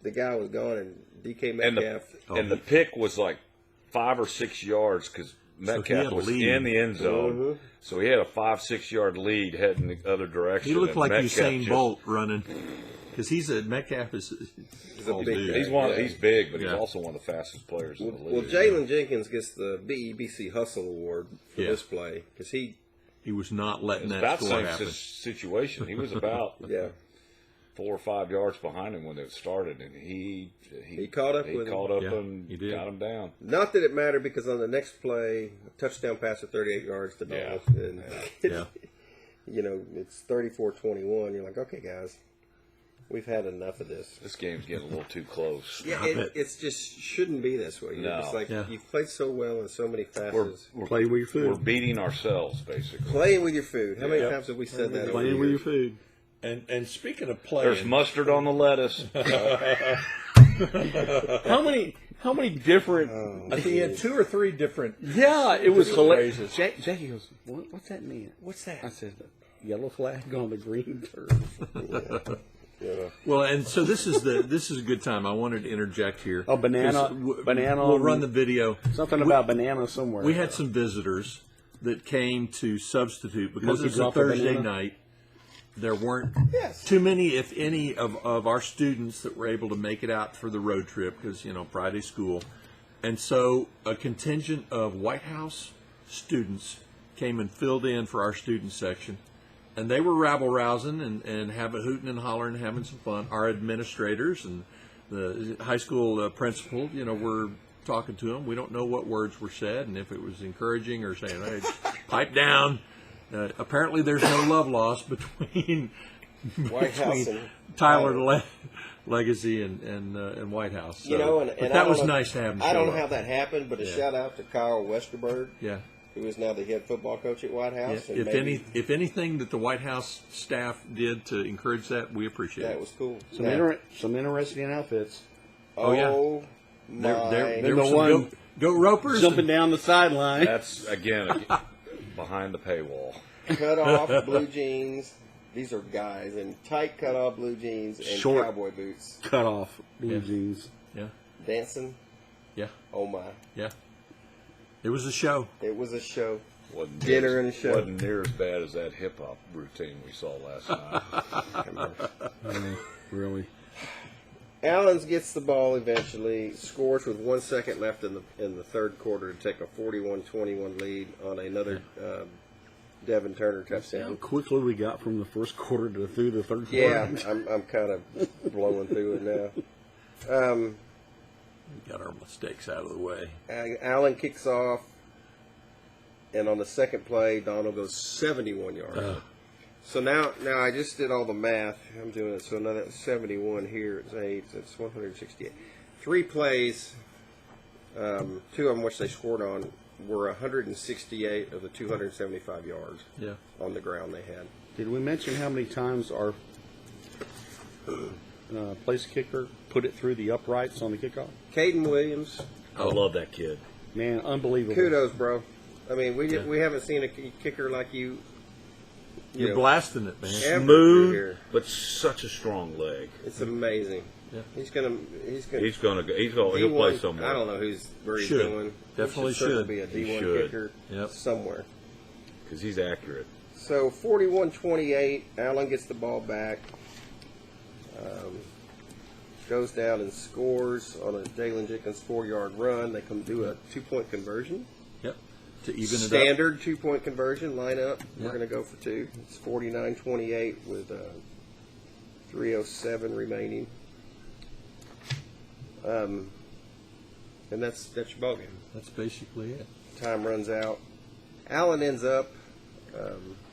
the guy was gone, and DK Metcalf. And the pick was like 5 or 6 yards because Metcalf was in the end zone. Mm-hmm. So he had a 5-6 yard lead heading the other direction. He looked and like Metcalf Usain Bolt running. Because Metcalf is a big guy. He's big, but he's also one of the fastest players in the league. Well, Jalen Jenkins gets the BEBC Hustle Award for this play because he was not letting that about score the happen. same situation. He was about 4 or 5 yards behind him when it started, and he caught up he with caught him. up and he did. got him down. Not that it mattered because on the next play, a touchdown pass of 38 yards to Donald. And it's 34-21. You're like, okay, guys, we've had enough of this. This game's getting a little too close. Yeah, it's just shouldn't be this way. You're just like you've played so well in so many facets. We're Playing with your food. We're beating ourselves, basically. Playing with your food. How many times have we said that? Playing with your food. And speaking of playing, There's mustard on the lettuce. How many different? I think he had 2 or 3 different. Yeah, it was hilarious. phrases. Jackie goes, "What's that mean? What's that? I said, "The yellow flag on the green turf." Well, and so this is a good time. I wanted to interject here. Oh, banana. We'll run the video. Something about banana somewhere. We had some visitors that came to substitute because Monkey it's a drop a Thursday banana? night. There weren't too many, if any, of our students that were able to make it out for the road trip because, Friday school. And so a contingent of White House students came and filled in for our student section. And they were rabble-rousing and having hooting and hollering, having some fun. Our administrators and the high school principal, were talking to them. We don't know what words were said and if it was encouraging or saying, hey, pipe down. Apparently, there's no love lost between Tyler Legacy and White House. So, but that was nice to have him. I don't know how that happened, but a shout out to Kyle Westerberg, who is now the head football coach at White House. Yeah. And if anything that the White House staff did to encourage that, we appreciate it. That was cool. Some interesting outfits. Oh yeah, there the was one go Ropers jumping down the sideline. That's again behind the paywall. Cut off blue jeans. These are guys in tight cut off blue jeans and Short cowboy boots. Cut off blue jeans. Yeah. Dancing. Yeah. Oh my. Yeah. It was a show. It was a show. Wasn't Dinner and a show. Wasn't near as bad as that hip hop routine we saw last night. Really. Allens gets the ball eventually, scores with 1 second left in the third quarter to take a 41-21 lead on another Devin Turner touchdown. How quickly we got from the first quarter to through the third quarter. Yeah, I'm kind of blowing through it now. We got our mistakes out of the way. Allen kicks off, and on the second play, Donald goes 71 yards. So now I just did all the math. I'm doing it. So now that's 71 here. It's 8. It's 168. 3 plays, 2 of them which they scored on, were 168 of the 275 yards on the ground they had. Did we mention how many times our place kicker put it through the uprights on the kickoff? Caden Williams. I love that kid. Man, unbelievable. Kudos, bro. I mean, we haven't seen a kicker like you. You're blasting it, man. Smooth, but such a strong leg. It's amazing. Yeah. He's gonna he'll play somewhere. I don't know where he's going. Definitely he should should. be a D1 kicker somewhere. Because he's accurate. So 41-28, Allen gets the ball back. Goes down and scores on a Jalen Jenkins 4-yard run. They come do a 2-point conversion. Yep. To even it up. Standard 2-point conversion lineup. We're Yep. going to go for 2. It's 49-28 with 3:07 remaining. And that's your ball game. That's basically it. Time runs out. Allen ends up.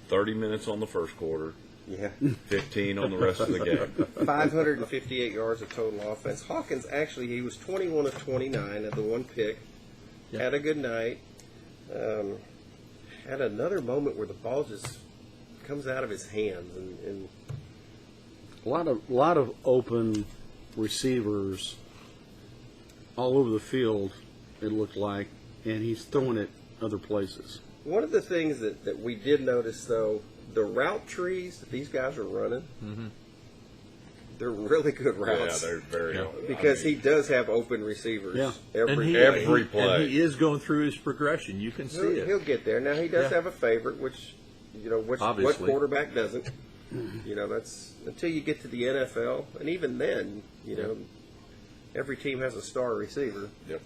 30 minutes on the first quarter, Yeah. 15 on the rest of the game. 558 yards of total offense. Hawkins, actually, he was 21 of 29 at the one pick. Yep. Had a good night. Had another moment where the ball just comes out of his hands. And A lot of open receivers all over the field, it looked like, and he's throwing it other places. one of the things that we did notice, though, the route trees that these guys are running, they're really good Yeah, routes. they're very. Because he does have open receivers Yeah. Every play. And he is going through his progression. You can see He'll it. get there. Now, he does Yeah. have a favorite, which what Obviously. quarterback doesn't? That's until you get to the NFL, and even then, every team has a star receiver. Yep.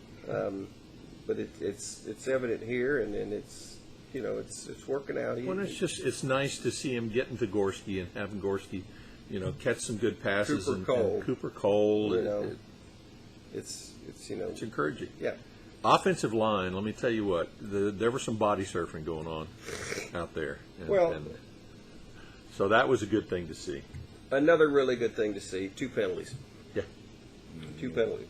But it's evident here, and it's it's working out. Well, it's nice to see him getting to Gorski and having Gorski, catch some good passes. Cooper and Cole. Cooper Cole. It's It's encouraging. yeah. Offensive line, let me tell you what, there was some body surfing going on out there. And so that was a good thing to see. Another really good thing to see: 2 penalties. Yeah. 2 penalties.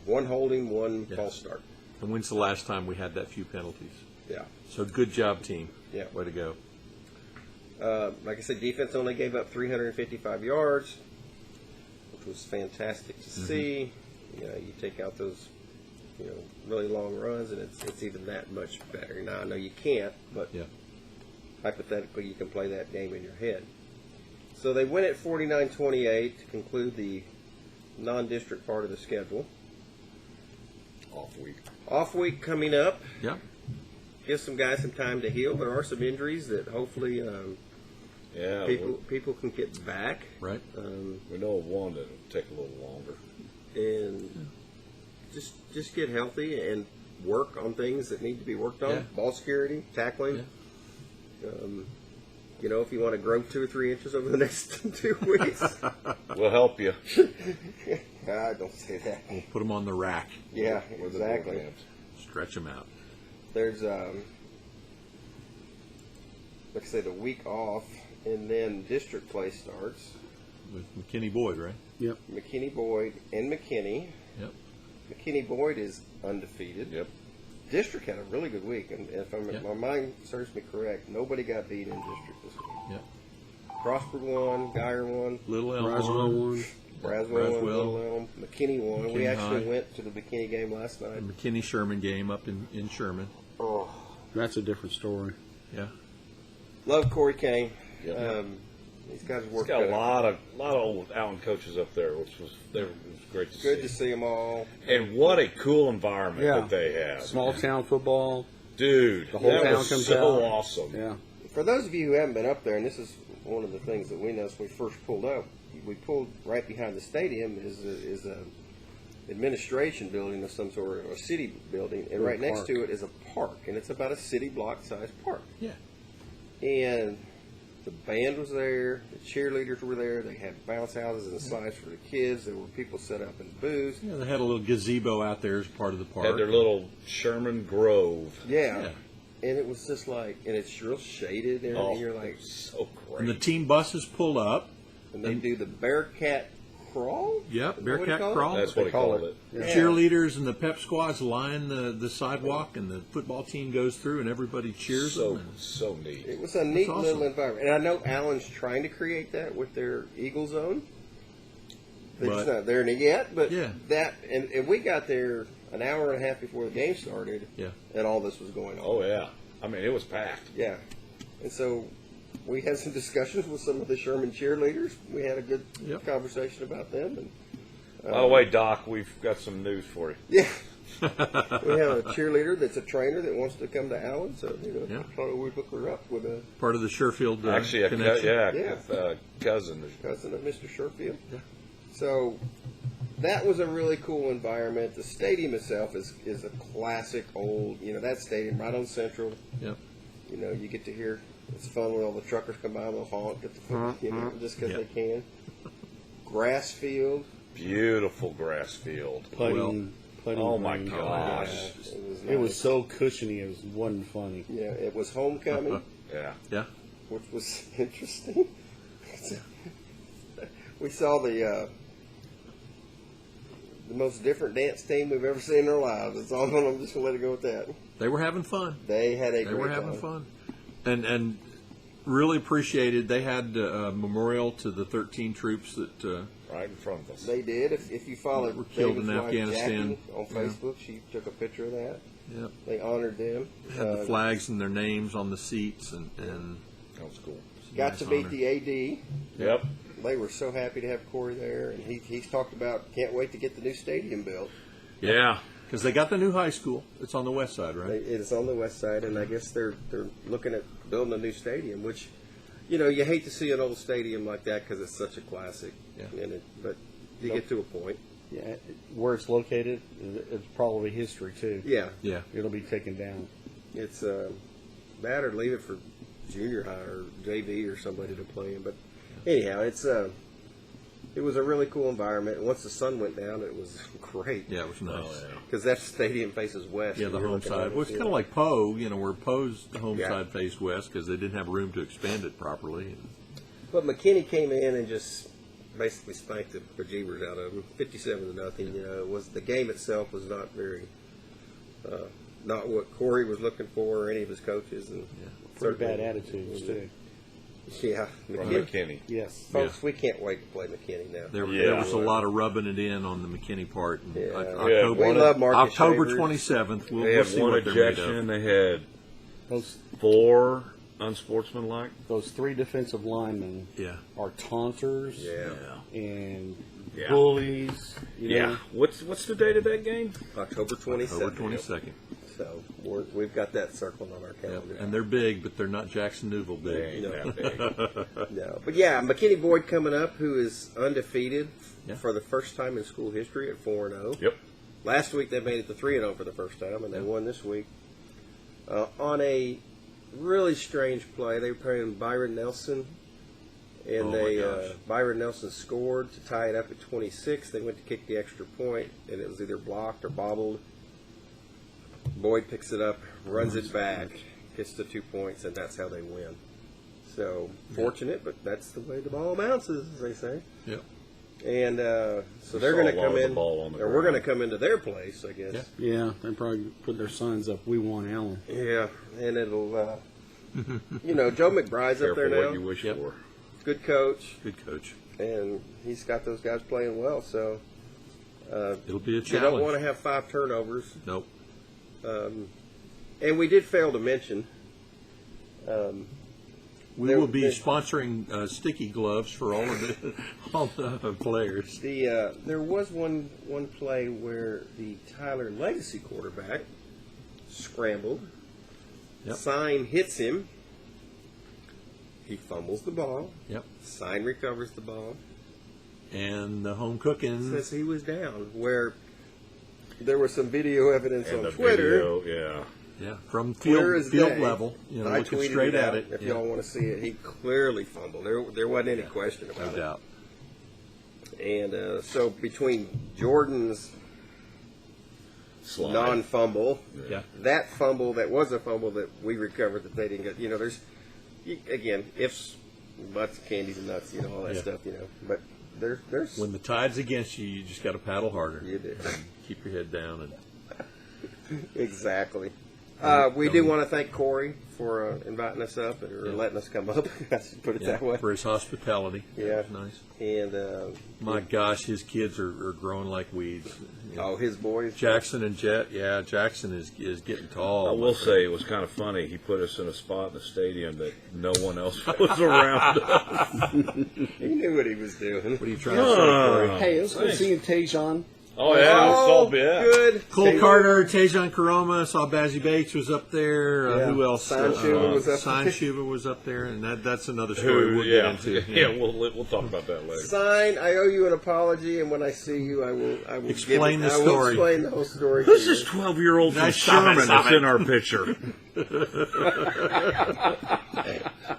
1 holding, 1 Yeah. false start. And when's the last time we had that few penalties? Yeah. So good job, team. Yeah. Way to go. Like I said, defense only gave up 355 yards, which was fantastic to see. You take out those, really long runs, and it's even that much better. Now, I know you can't, but Yeah. hypothetically, you can play that game in your head. So they win at 49-28 to conclude the non-district part of the schedule. Off week coming up. Yeah. Give some guys some time to heal. There are some injuries that hopefully Yeah. people can get back. Right. We know of one that'll take a little longer. And just get healthy and work on things that need to be worked on. Yeah. Ball security, tackling. If you want to grow 2 or 3 inches over the next 2 weeks. We'll help you. Don't say that. Put them on the rack. Yeah, With the exactly. door jams. Stretch them out. There's, like I say, the week off, and then district play starts. With McKinney Boyd, right? Yep. McKinney Boyd and McKinney. Yep. McKinney Boyd is undefeated. Yep. District had a really good week, and if my mind serves me correct, nobody got beat in district this week. Yep. Prosper won, Geyer won, Little Elm Roswell won. won. Braswell won, Little Elm, McKinney won. We McKinney actually High. went to the McKinney game last night. The McKinney Sherman game up in Sherman. Oh, That's a different story. Yeah. love Corey Kane. Yep. These guys He's work got a lot of old Allen coaches up there, which was great to see. Good to see them all. And what a cool environment Yeah. that they have. Small town football. Dude, The whole that town was comes so out. awesome. Yeah. For those of you who haven't been up there, and this is one of the things that we noticed when we first pulled up, we pulled right behind the stadium is a administration building of some sort, or a city building, and right next park. to it is a park, and it's about a city block sized park. Yeah. And the band was there, the cheerleaders were there, they had bounce houses and slides for the kids, there were people set up in booths. Yeah, they had a little gazebo out there as part of the park. Had their little Sherman Grove. Yeah. Yeah. And it was just like, and it's real shaded, and Oh, you're like, so great. And the team buses pull up. and they do the Bearcat crawl? Yep, Is that what Bearcat you call it? crawl. That's what he called it. Yeah. Cheerleaders and the pep squads line the sidewalk, and the football team goes through, and everybody cheers So them. so neat. It was a neat awesome. little environment. And I know Allen's trying to create that with their Eagle Zone. They're just But- not there yet, but Yeah. that, and we got there an hour and a half before the game started, Yeah. and all this was going on. Oh yeah. I mean, it was packed. Yeah. And so we had some discussions with some of the Sherman cheerleaders. We had a good Yep. conversation about them. And By the way, Doc, we've got some news for you. yeah, We have a cheerleader that's a trainer that wants to come to Allen, so Yeah. thought we'd hook her up with a Part of the Sherfield Actually, a connection. Yeah. cousin. cousin of Mr. Sherfield. Yeah. So that was a really cool environment. The stadium itself is a classic old, that stadium right on Central. Yep. You get to hear, it's fun when all the truckers come by and they'll honk at the just because Yeah. they can. Grass field. Beautiful grass field. Putting Oh my green. gosh. Yeah, It was nice. so cushiony, it wasn't funny. Yeah, it was homecoming, Yeah. Yeah. which was interesting. We saw the most different dance team we've ever seen in our lives. That's all. I'm just gonna let it go with that. They were having fun. They had a They great were having time. fun. And really appreciated. They had a memorial to the 13 troops that Right in front of us. They did. If you followed Were killed David's in wife, Afghanistan. Jackie, on Facebook, she took a picture of that. Yep. They honored them. Had the flags and their names on the seats, and That was cool. Got nice to meet honor. the AD. Yep. They were so happy to have Corey there, and he's talked about can't wait to get the new stadium built. Yeah. because they got the new high school. It's on the west side, right? It's on the west side, and I guess they're looking at building a new stadium, which, you hate to see an old stadium like that because it's such a classic. Yeah. But you get to a point. Yeah, where it's located, it's probably history too. Yeah, Yeah. It'll be taken down. it's that or leave it for junior high or JV or somebody to play in. But anyhow, it was a really cool environment. And once the sun went down, it was great. Yeah, it was nice. Because that stadium faces west. Yeah, and the you're home looking side. at it, Well, it's yeah. kind of like Poe, where Poe's home Yeah. side faced west because they didn't have room to expand it properly. But McKinney came in and just basically spanked the bejeebers out of them, 57-0. It was the game itself was not very, not what Corey was looking for or any of his coaches, and Pretty bad attitudes too. yeah, From McKinney. McKinney. Yes. Folks, we can't wait to play McKinney now. There Yeah. was a lot of rubbing it in on the McKinney part. And Yeah. October, We love Marcus October Shavers. 27th, we'll They had see one what they're made ejection. of. They had Those 4 unsportsmanlike. those 3 defensive linemen Yeah. are taunters Yeah. and Yeah. bullies. Yeah. What's the date of that game? October 22nd. October 22nd. So we've got that circled on our calendar. And they're big, but they're not Jackson Newville They big. ain't that big. No, but yeah, McKinney Boyd coming up, who is undefeated Yeah. for the first time in school history at 4-0. Yep. Last week they made it to 3-0 for the first time, and they won this week. On a really strange play, they were playing Byron Nelson, and Oh, my gosh. Byron Nelson scored to tie it up at 26. They went to kick the extra point, and it was either blocked or bobbled. Boyd picks it up, runs it back, hits the 2 points, and that's how they win. So fortunate, but that's the way the ball bounces, as they say. Yep. And so We they're saw going a to lot come of the in, ball on the or we're going to ground. come into their place, I guess. Yeah. Yeah, they probably put their signs up. We want Allen. Yeah, and it'll, Joe McBride's up Careful there what you now. wish Yep. for. Good coach, Good coach. and he's got those guys playing well. So It'll be a you don't want to challenge. have 5 turnovers. Nope. And we did fail to mention. We There- will be there- sponsoring sticky gloves for all of the players. There was one play where the Tyler Legacy quarterback scrambled. Yep. Sign hits him. He fumbles the ball. Yep. Sign recovers the ball. And the home cooking. Says he was down. Where there was some video evidence And on the Twitter. video, yeah. Yeah, from Clear field, as field day. level, I looking tweeted straight it at out it. If Yeah, y'all want to see it, he clearly fumbled. There wasn't any question about no it. doubt. And so between Jordan's Slide. non-fumble, Yeah. that fumble that was a fumble that we recovered that they didn't get. There's again ifs, buts, candies, and nuts. All that Yeah. stuff. But there's When the tide's against you, you just got to paddle harder. you did Keep your head down. And exactly. We do want to thank Corey for inviting us up or Yeah. letting us come up. I should put it that way. for his hospitality. Yeah. That was nice. And My gosh, his kids are growing like weeds. his boys. Jackson and Jet, yeah, Jackson is getting tall. I will say it was kind of funny. He put us in a spot in the stadium that no one else was around. He knew what he was doing. What are you trying to say, Corey? Hey, it was good seeing Tajon. Oh, yeah, Oh, Salt Bit. good. Cole Carter, Tejon Karoma, saw Bazzy Bates was up there. Yeah. Who else? Sign Schuber was up Sign there. Schuber was up there, and that's another story we'll Yeah, get into. yeah, we'll talk about that later. Sign, I owe you an apology, and when I see you, I will Explain give the I will story. explain the whole story. Who's to you. this 12-year-old from Nice, Sherman stop that's it. in our picture?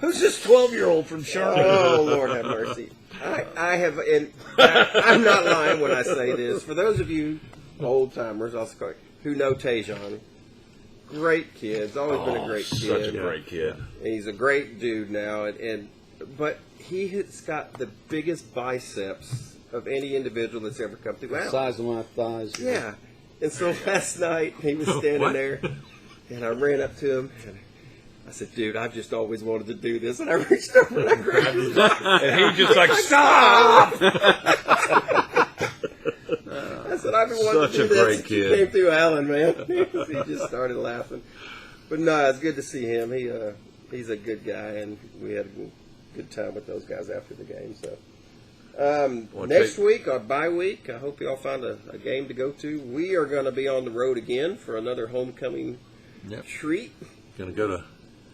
Who's this 12-year-old from Sherman? Oh, Lord have mercy. I have, and I'm not lying when I say this. For those of you old timers, who know Tejon, great kid. He's always been a great kid. Such a great kid. And he's a great dude now, but he has got the biggest biceps of any individual that's ever come through. The Wow. size of my thighs. Yeah. And so last night he was standing What? there, and I ran up to him, and I said, "Dude, I've just always wanted to do this." And I reached over and I grabbed his arm. And he just like, stop! I said, "I've been wanting Such to do a this." great He kid. came through Allen, man. He just started laughing. But no, it's good to see him. He's a good guy, and we had a good time with those guys after the game. So next week, our bye week, I hope you all find a game to go to. We are going to be on the road again for another homecoming Yep. treat. Going to go to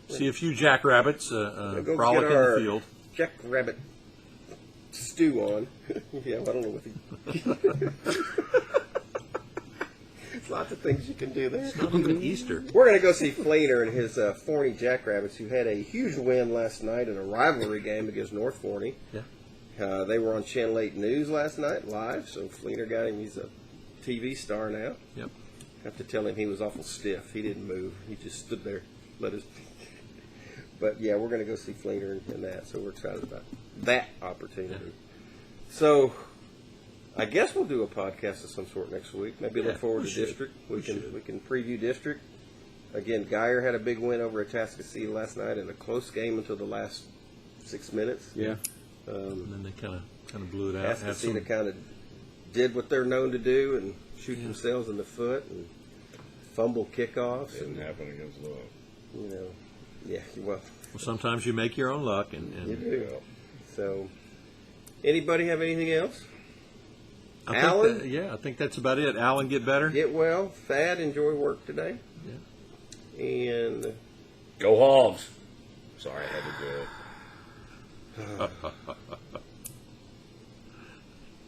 see a few jackrabbits Go frolic get in our the field. jackrabbit stew on. Yeah, I don't know what There's lots of things you can do there. Not even Easter. We're going to go see Fleener and his Forney Jackrabbits, who had a huge win last night in a rivalry game against North Forney. Yeah. They were on Channel 8 News last night, live, so Fleener got him. He's a TV star now. Yep. Have to tell him he was awful stiff. He didn't move. He just stood there, let his... But, yeah, we're going to go see Fleener and that, so we're excited about that opportunity. So... I guess we'll do a podcast of some sort next week. Maybe look forward to district. We can preview district. Again, Geyer had a big win over at Atascocita last night in a close game until the last 6 minutes. Yeah. And then they kind of blew it out. Had Atascocita some, kind of did what they're known to do and shoot themselves in the foot and fumble kickoffs. Didn't And, happen against Love. you know, yeah, well, sometimes you make your own luck, you and do. So, anybody have anything else? I Alan? think I think that's about it. Alan, get better. Get well. Thad, enjoy work today. Yeah. And... Go Hogs. Sorry, I had to do it.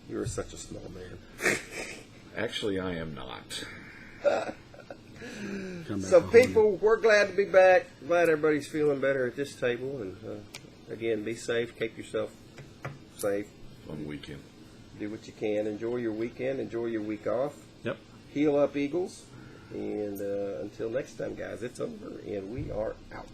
You are such a small man. Actually, I am not. Come back So, home. people, we're glad to be back. Glad everybody's feeling better at this table. And, again, be safe. Keep yourself safe. Fun weekend. Do what you can. Enjoy your weekend. Enjoy your week off. Yep. Heal up, Eagles. And until next time, guys, it's over. And we are out.